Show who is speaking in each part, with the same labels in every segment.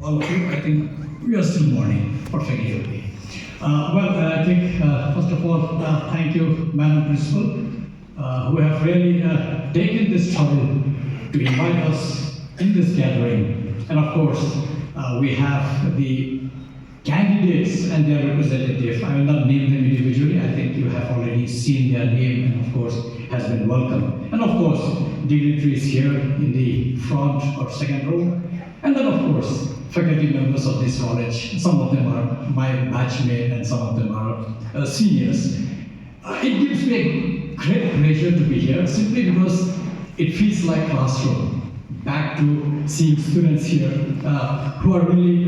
Speaker 1: all of you. I think we are still morning, perfectly okay. I think first of all, thank you, Madam Principal, who have really taken this trouble to invite us in this gathering. And of course, we have the candidates and their representative. I will not name them individually. I think you have already seen their name and of course has been welcome. And of course, dignitaries here in the front or second row. And then of course, faculty members of this college. Some of them are my batchmate and some of them are seniors. It gives me a great pleasure to be here simply because it feels like classroom. Back to seeing students here who are really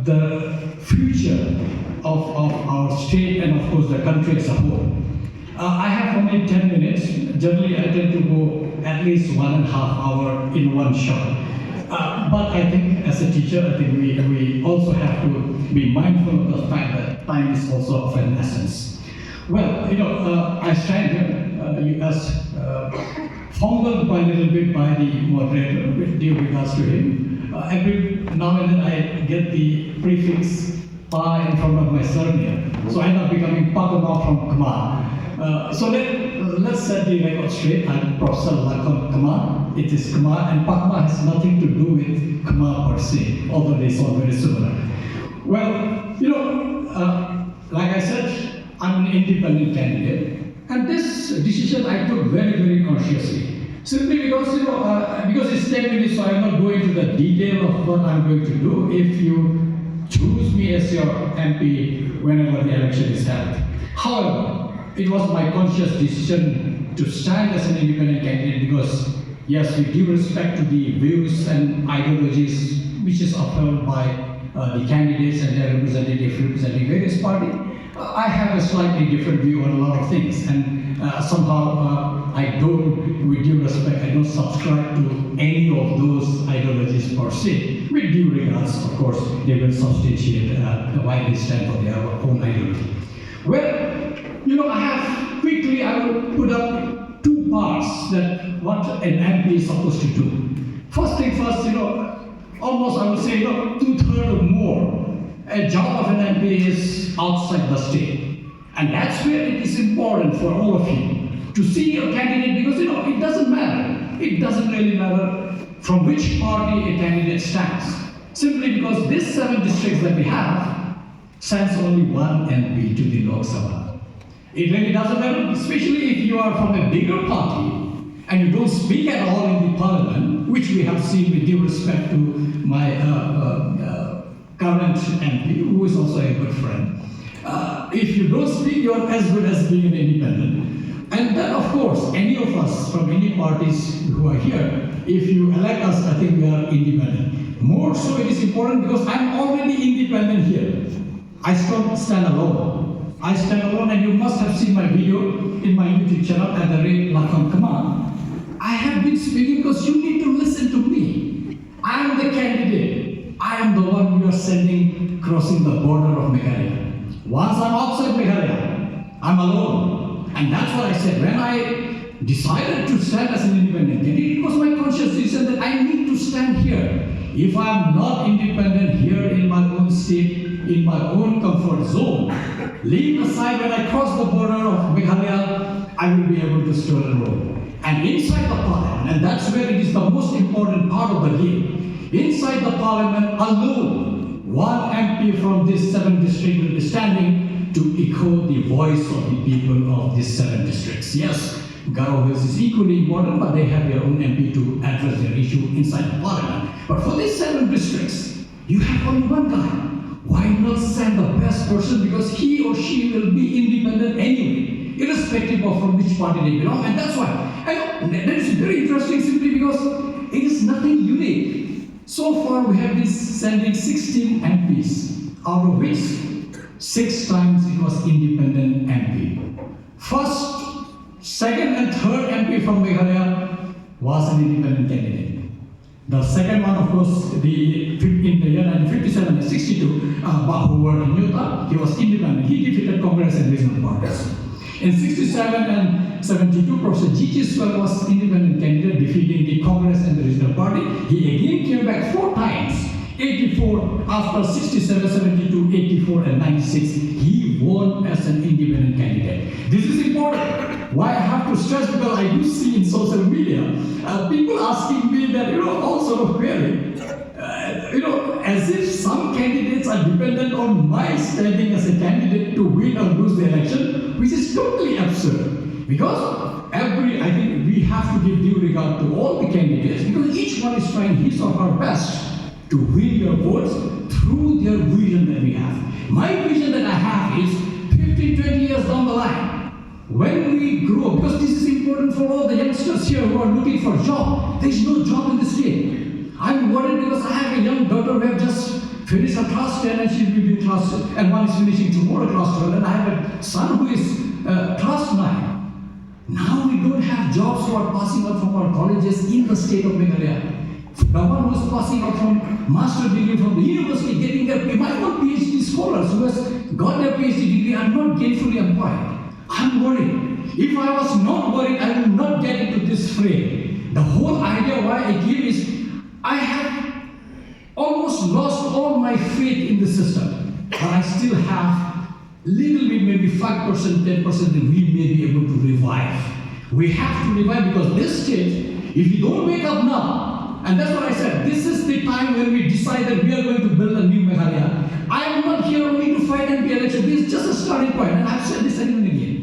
Speaker 1: the future of our state and of course the country as a whole. I have only 10 minutes. Generally, I tend to go at least 1.5 hours in one shot. But I think as a teacher, I think we also have to be mindful of the fact that time is also of an essence. Well, I stand here as fumbled by a little bit by the moderator with due regards to him. Every now and then I get the prefix Pa in front of my surname, so I end up becoming Prof from Kma. So let's set the record straight. I'm Professor Lakhon Kma. It is Kma, and Kma has nothing to do with Kma per se, although they sound very similar. Well, like I said, I'm an independent candidate, and this decision I took very, very consciously. Simply because, because it's 10 minutes, so I'm not going to the detail of what I'm going to do if you choose me as your MP whenever the election is held. However, it was my conscious decision to stand as an independent candidate because, yes, with due respect to the views and ideologies which is upheld by the candidates and their representatives representing various parties, I have a slightly different view on a lot of things, and somehow I don't, with due respect, I don't subscribe to any of those ideologies per se. With due regards, of course, they will substantiate why they stand for their own ideology. Well, I will put up two parts that what an MP is supposed to do. First thing first, almost I would say, 2/3 or more. A job of an MP is outside the state. And that's where it is important for all of you to see your candidate because, it doesn't matter. It doesn't really matter from which party a candidate stands. Simply because these 7 districts that we have stands only one MP to the Lok Sabha. It really doesn't matter, especially if you are from a bigger party and you don't speak at all in the parliament, which we have seen with due respect to my current MP, who is also a good friend. If you don't speak, you're as good as being an independent. And then, of course, any of us from any parties who are here, if you elect us, I think we are independent. More so, it is important because I'm already independent here. I don't stand alone. I stand alone, and you must have seen my video in my YouTube channel at the rate Lakhon Kma. I have been speaking because you need to listen to me. I am the candidate. I am the one you are sending crossing the border of Meghalaya. Once I'm outside Meghalaya, I'm alone. And that's what I said. When I decided to stand as an independent candidate, it was my conscious decision that I need to stand here. If I'm not independent here in my own state, in my own comfort zone, leave aside when I cross the border of Meghalaya, I will be able to stroll and roll. And inside the parliament, and that's where it is the most important part of the game, inside the parliament alone, one MP from this 7 districts will be standing to echo the voice of the people of these 7 districts. Yes, Garo Hills is equally important, but they have their own MP to address their issue inside the parliament. But for these 7 districts, you have only one guy. Why not send the best person? Because he or she will be independent anyway, irrespective of from which party they belong. And that's why. And that is very interesting simply because it is nothing unique. So far, we have been sending 16 MPs, out of which 6 times it was independent MP. First, second and third MP from Meghalaya was an independent candidate. The second one, of course, in the year 1957 and 62, who were in Utah, he was independent. He defeated Congress and regional parties. In 67 and 72, Professor G.G. Swell was independent candidate, defeating the Congress and the regional party. He again came back 4 times 84, after 67, 72, 84, and 96, he won as an independent candidate. This is important. Why I have to stress, because I do see in social media people asking me that, all sort of query, as if some candidates are dependent on my standing as a candidate to win or lose the election, which is totally absurd. Because I think we have to give due regard to all the candidates, because each one is trying his or her best to win your votes through their vision that we have. My vision that I have is 15, 20 years down the line, when we grow, because this is important for all the youngsters here who are looking for a job. There is no job in the state. I'm worried because I have a young daughter who have just finished her class 10 and she'll be in class, and one is finishing tomorrow class 12, and I have a son who is class 9. Now we don't have jobs who are passing out from our colleges in the state of Meghalaya. The one who is passing out from master degree from the university, getting their, my own PhD scholars who has got their PhD degree are not gainfully employed. I'm worried. If I was not worried, I would not get into this fray. The whole idea why I came is, I have almost lost all my faith in the system, but I still have little bit, maybe 5%, 10% that we may be able to revive. We have to revive, because this state, if we don't wake up now, and that's what I said, this is the time when we decide that we are going to build a new Meghalaya. I am not here only to fight and be elected. This is just a starting point, and I've said this again and again.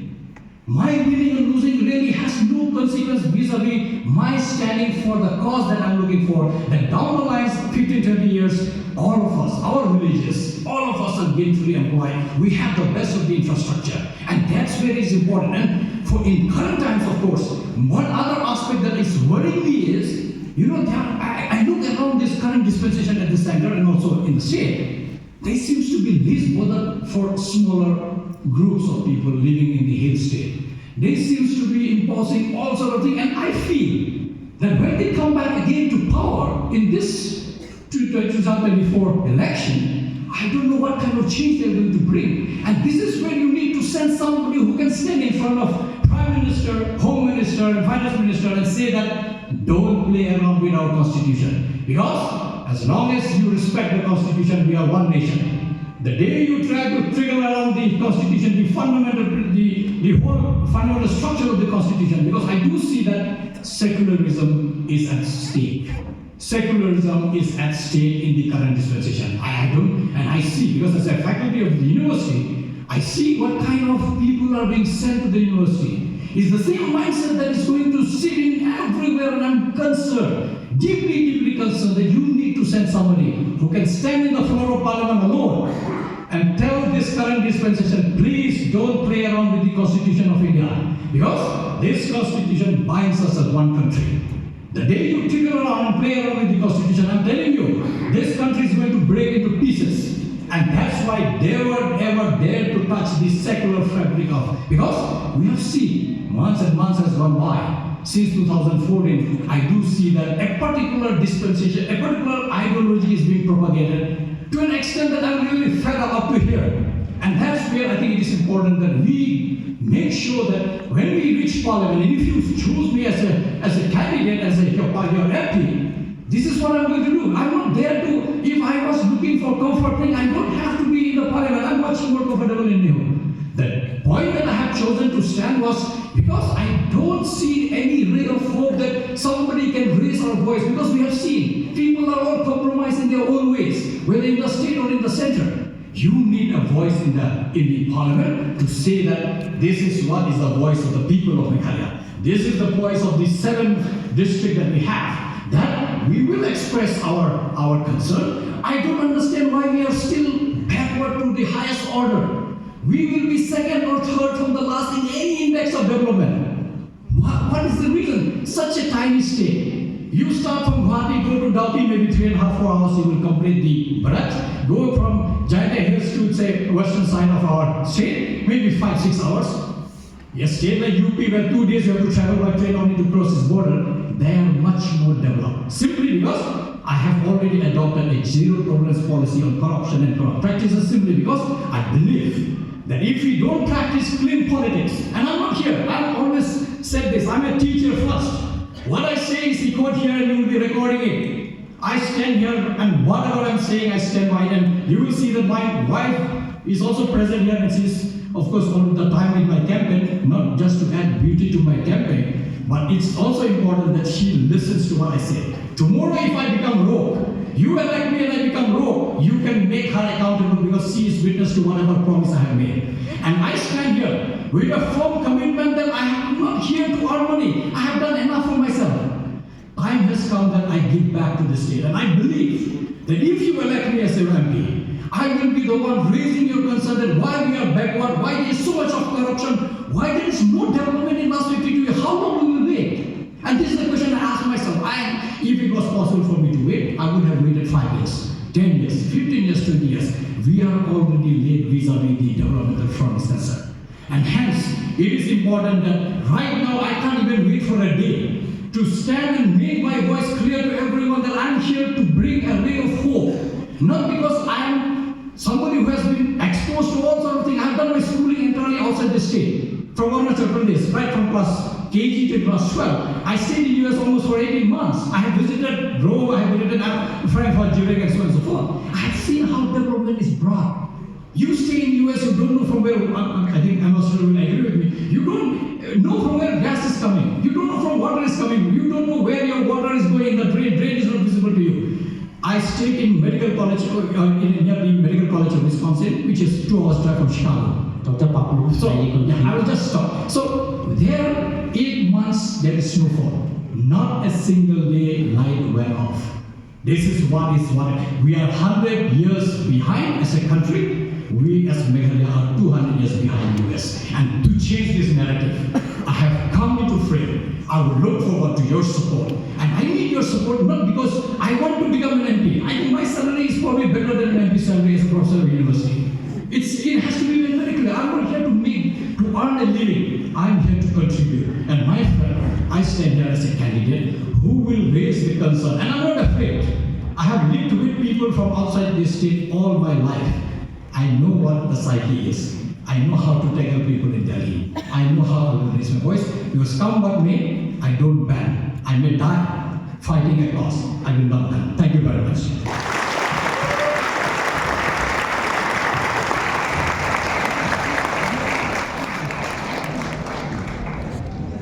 Speaker 1: My winning and losing really has no consequence vis-a-vis my standing for the cause that I'm looking for. That down the lines, 15, 20 years, all of us, our villages, all of us are gainfully employed. We have the best of the infrastructure, and that's where it's important. And for in current times, of course, one other aspect that is worrying me is, I look around this current dispensation at the center and also in the state. There seems to be least bother for smaller groups of people living in the hill state. They seems to be imposing all sort of things, and I feel that when they come back again to power in this 2024 election, I don't know what kind of change they're going to bring. And this is where you need to send somebody who can stand in front of Prime Minister, Home Minister, and Finance Minister and say that don't play around with our constitution. Because as long as you respect the constitution, we are one nation. The day you try to trigger around the constitution, the whole fundamental structure of the constitution, because I do see that secularism is at stake. Secularism is at stake in the current dispensation. I see, because as a faculty of the university, I see what kind of people are being sent to the university. It's the same mindset that is going to sit in everywhere, and I'm concerned, deeply concerned, that you need to send somebody who can stand in the floor of Parliament alone and tell this current dispensation, please don't play around with the Constitution of India, because this Constitution binds us as one country. The day you tinker around and play around with the Constitution, I'm telling you, this country is going to break into pieces. And that's why they were ever dare to touch the secular fabric of, because we have seen months and months has gone by. Since 2014, I do see that a particular dispensation, a particular ideology is being propagated to an extent that I'm really fed up to here. And that's where I think it is important that we make sure that when we reach Parliament, and if you choose me as a candidate, as your MP, this is what I'm going to do. I'm not there to, if I was looking for comfort thing, I don't have to be in the Parliament. I'm much more comfortable in New. The point that I have chosen to stand was because I don't see any ray of hope that somebody can raise our voice, because we have seen people are all compromised in their own ways, whether in the state or in the center. You need a voice in the Parliament to say that this is what is the voice of the people of Meghalaya. This is the voice of the 7th district that we have. That we will express our concern. I don't understand why we are still backward to the highest order. We will be second or third from the last in any index of development. What is the reason? Such a tiny state. You start from Guwahati, go to Dauti, maybe 3.5, 4 hours, you will complete the breadth. Go from Jaita Hills to, say, western side of our state, maybe 5, 6 hours. A state like UP, where 2 days you have to travel by train only to cross this border, they are much more developed. Simply because I have already adopted a zero tolerance policy on corruption and corrupt practices, simply because I believe that if we don't practice clean politics, and I'm not here, I've always said this, I'm a teacher first. What I say is record here and you will be recording it. I stand here and whatever I'm saying, I stand by it. And you will see that my wife is also present here, and she's, of course, all the time in my campaign, not just to add beauty to my campaign, but it's also important that she listens to what I say. Tomorrow, if I become rogue, you elect me and I become rogue, you can make her accountable because she is witness to whatever promise I have made. And I stand here with a firm commitment that I am not here to earn money. I have done enough for myself. Time has come that I give back to the state. And I believe that if you elect me as a MP, I will be the one raising your concern that why we are backward, why there is so much of corruption, why there is no development in last 52 years, how long will we wait? And this is the question I ask myself. If it was possible for me to wait, I would have waited 5 years, 10 years, 15 years, 20 years. We are already late vis-a-vis the developmental front is concerned. And hence, it is important that right now I can't even wait for a day to stand and make my voice clear to everyone that I'm here to bring a ray of hope. Not because I am somebody who has been exposed to all sorts of things. I've done my schooling entirely outside the state. From Arunachal Pradesh, right from class KG to class 12. I stayed in US almost for 18 months. I have visited Rome, I have visited Frankfurt, Zurich, and so on and so forth. I have seen how development is brought. You stay in US, you don't know from where, I think Ambassador will agree with me, you don't know from where gas is coming. You don't know from water is coming. You don't know where your water is going. The drain is not visible to you. I stayed in medical college, near the medical college of Wisconsin, which is 2 hours drive from Chicago.
Speaker 2: Dr. Paplu,
Speaker 1: So, I will just stop. So, there, 8 months, there is snowfall. Not a single day light went off. This is what we are 100 years behind as a country. We as Meghalaya are 200 years behind the US. And to change this narrative, I have come into frame. I would look forward to your support. And I need your support not because I want to become an MP. I think my salary is probably better than an MP salary as a professor of university. It has to be very clear. I'm not here to earn a living. I'm here to contribute. And my friend, I stand here as a candidate who will raise the concern. And I'm not afraid. I have lived with people from outside this state all my life. I know what the psyche is. I know how to tackle people in Delhi. I know how to raise my voice. Because come what may, I don't ban. I may die fighting a cause. I will not ban. Thank you.